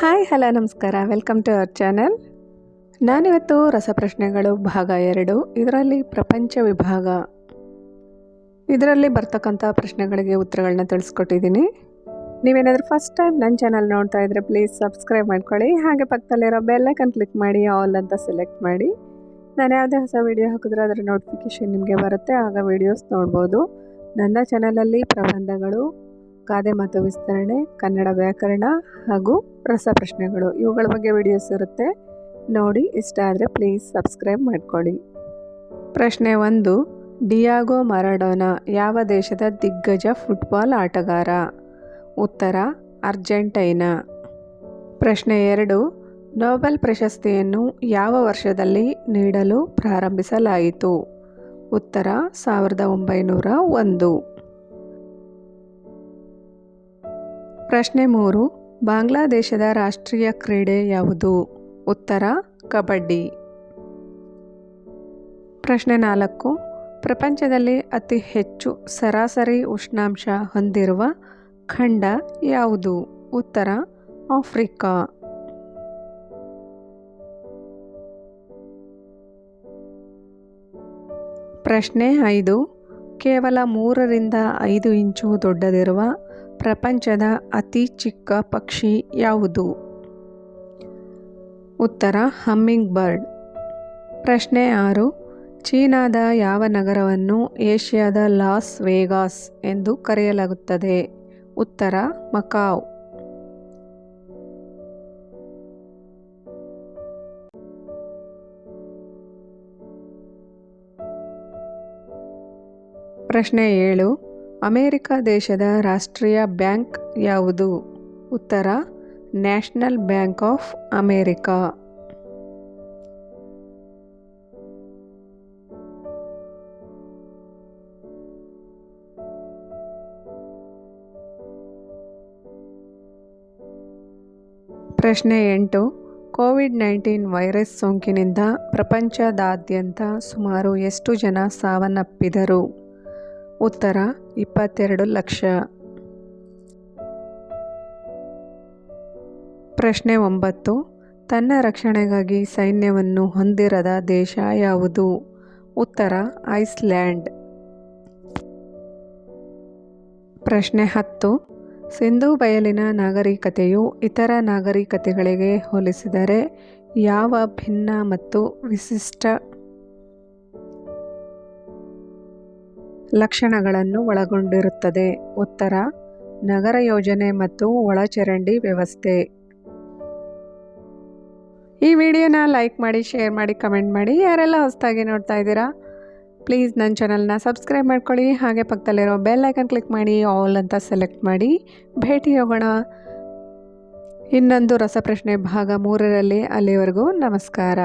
Hi hello ನಮಸ್ಕಾರ, welcome to our channel. ನಾನಿವತ್ತು ರಸಪ್ರಶ್ನೆಗಳು ಭಾಗ 2 ಇದರಲ್ಲಿ ಪ್ರಪಂಚ ವಿಭಾಗ ಇದರಲ್ಲಿ ಬರ್ತಕ್ಕಂಥ ಪ್ರಶ್ನೆಗಳಿಗೆ ಉತ್ತರಗಳನ್ನ ತಿಳಿಸ್ಕೊಟ್ಟಿದ್ದೀನಿ. ನೀವೇನಾದರೂ ಫಸ್ಟ್ ಟೈಮ್ ನನ್ನ ಚಾನಲ್ ನೋಡ್ತಾ ಇದ್ದರೆ ಪ್ಲೀಸ್ ಸಬ್ಸ್ಕ್ರೈಬ್ ಮಾಡ್ಕೊಳ್ಳಿ. ಹಾಗೆ ಪಕ್ಕದಲ್ಲಿರೋ ಬೆಲ್ ಐಕನ್ ಕ್ಲಿಕ್ ಮಾಡಿ, ಆಲ್ ಅಂತ ಸೆಲೆಕ್ಟ್ ಮಾಡಿ. ನಾನು ಯಾವುದೇ ಹೊಸ ವಿಡಿಯೋ ಹಾಕಿದ್ರೆ ಅದರ ನೋಟಿಫಿಕೇಷನ್ ನಿಮಗೆ ಬರುತ್ತೆ, ಆಗ ವಿಡಿಯೋಸ್ ನೋಡ್ಬೋದು. ನನ್ನ ಚಾನಲಲ್ಲಿ ಪ್ರಬಂಧಗಳು, ಗಾದೆ ಮಾತು ವಿಸ್ತರಣೆ, ಕನ್ನಡ ವ್ಯಾಕರಣ ಹಾಗೂ ರಸಪ್ರಶ್ನೆಗಳು ಇವುಗಳ ಬಗ್ಗೆ ವಿಡಿಯೋಸ್ ಇರುತ್ತೆ. ನೋಡಿ, ಇಷ್ಟ ಆದರೆ ಪ್ಲೀಸ್ ಸಬ್ಸ್ಕ್ರೈಬ್ ಮಾಡ್ಕೊಳ್ಳಿ. ಪ್ರಶ್ನೆ 1. ಡಿಯಾಗೋ ಮರಾಡೋನಾ ಯಾವ ದೇಶದ ದಿಗ್ಗಜ ಫುಟ್ಬಾಲ್ ಆಟಗಾರ? ಉತ್ತರ ಅರ್ಜೆಂಟೈನಾ. ಪ್ರಶ್ನೆ 2. ನೊಬೆಲ್ ಪ್ರಶಸ್ತಿಯನ್ನು ಯಾವ ವರ್ಷದಲ್ಲಿ ನೀಡಲು ಪ್ರಾರಂಭಿಸಲಾಯಿತು? ಉತ್ತರ 1901. ಪ್ರಶ್ನೆ 3. ಬಾಂಗ್ಲಾದೇಶದ ರಾಷ್ಟ್ರೀಯ ಕ್ರೀಡೆ ಯಾವುದು? ಉತ್ತರ ಕಬಡ್ಡಿ. ಪ್ರಶ್ನೆ 4. ಪ್ರಪಂಚದಲ್ಲಿ ಅತಿ ಹೆಚ್ಚು ಸರಾಸರಿ ಉಷ್ಣಾಂಶ ಹೊಂದಿರುವ ಖಂಡ ಯಾವುದು? ಉತ್ತರ ಆಫ್ರಿಕಾ. ಪ್ರಶ್ನೆ 5. ಕೇವಲ 3 ರಿಂದ 5 ಇಂಚು ದೊಡ್ಡದಿರುವ ಪ್ರಪಂಚದ ಅತಿ ಚಿಕ್ಕ ಪಕ್ಷಿ ಯಾವುದು? ಉತ್ತರ ಹಮ್ಮಿಂಗ್ ಬರ್ಡ್. ಪ್ರಶ್ನೆ 6. ಚೀನಾದ ಯಾವ ನಗರವನ್ನು ಏಷ್ಯಾದ ಲಾಸ್ ವೇಗಾಸ್ ಎಂದು ಕರೆಯಲಾಗುತ್ತದೆ? ಉತ್ತರ ಮಕಾವ್. ಪ್ರಶ್ನೆ 7. ಅಮೆರಿಕ ದೇಶದ ರಾಷ್ಟ್ರೀಯ ಬ್ಯಾಂಕ್ ಯಾವುದು? ಉತ್ತರ ನ್ಯಾಷನಲ್ ಬ್ಯಾಂಕ್ ಆಫ್ ಅಮೆರಿಕಾ. ಪ್ರಶ್ನೆ 8. ಕೋವಿಡ್-19 ವೈರಸ್ ಸೋಂಕಿನಿಂದ ಪ್ರಪಂಚದಾದ್ಯಂತ ಸುಮಾರು ಎಷ್ಟು ಜನ ಸಾವನ್ನಪ್ಪಿದರು? ಉತ್ತರ 22 ಲಕ್ಷ. ಪ್ರಶ್ನೆ 9. ತನ್ನ ರಕ್ಷಣೆಗಾಗಿ ಸೈನ್ಯವನ್ನು ಹೊಂದಿರದ ದೇಶ ಯಾವುದು? ಉತ್ತರ ಐಸ್ಲ್ಯಾಂಡ್. ಪ್ರಶ್ನೆ 10. ಸಿಂಧೂ ಬಯಲಿನ ನಾಗರಿಕತೆಯು ಇತರ ನಾಗರಿಕತೆಗಳಿಗೆ ಹೋಲಿಸಿದರೆ ಯಾವ ಭಿನ್ನ ಮತ್ತು ವಿಶಿಷ್ಟ ಲಕ್ಷಣಗಳನ್ನು ಒಳಗೊಂಡಿರುತ್ತದೆ? ಉತ್ತರ ನಗರ ಯೋಜನೆ ಮತ್ತು ಒಳಚರಂಡಿ ವ್ಯವಸ್ಥೆ. ಈ ವಿಡಿಯೋನ ಲೈಕ್ ಮಾಡಿ, ಶೇರ್ ಮಾಡಿ, ಕಮೆಂಟ್ ಮಾಡಿ. ಯಾರೆಲ್ಲ ಹೊಸದಾಗಿ ನೋಡ್ತಾ ಇದ್ದೀರಾ ಪ್ಲೀಸ್ ನನ್ನ ಚಾನಲ್ನ ಸಬ್ಸ್ಕ್ರೈಬ್ ಮಾಡ್ಕೊಳ್ಳಿ. ಹಾಗೆ ಪಕ್ಕದಲ್ಲಿರೋ ಬೆಲ್ ಐಕನ್ ಕ್ಲಿಕ್ ಮಾಡಿ, ಆಲ್ ಅಂತ ಸೆಲೆಕ್ಟ್ ಮಾಡಿ. ಭೇಟಿ ಹೋಗೋಣ ಇನ್ನೊಂದು ರಸಪ್ರಶ್ನೆ ಭಾಗ 3ರಲ್ಲಿ. ಅಲ್ಲಿವರೆಗೂ ನಮಸ್ಕಾರ.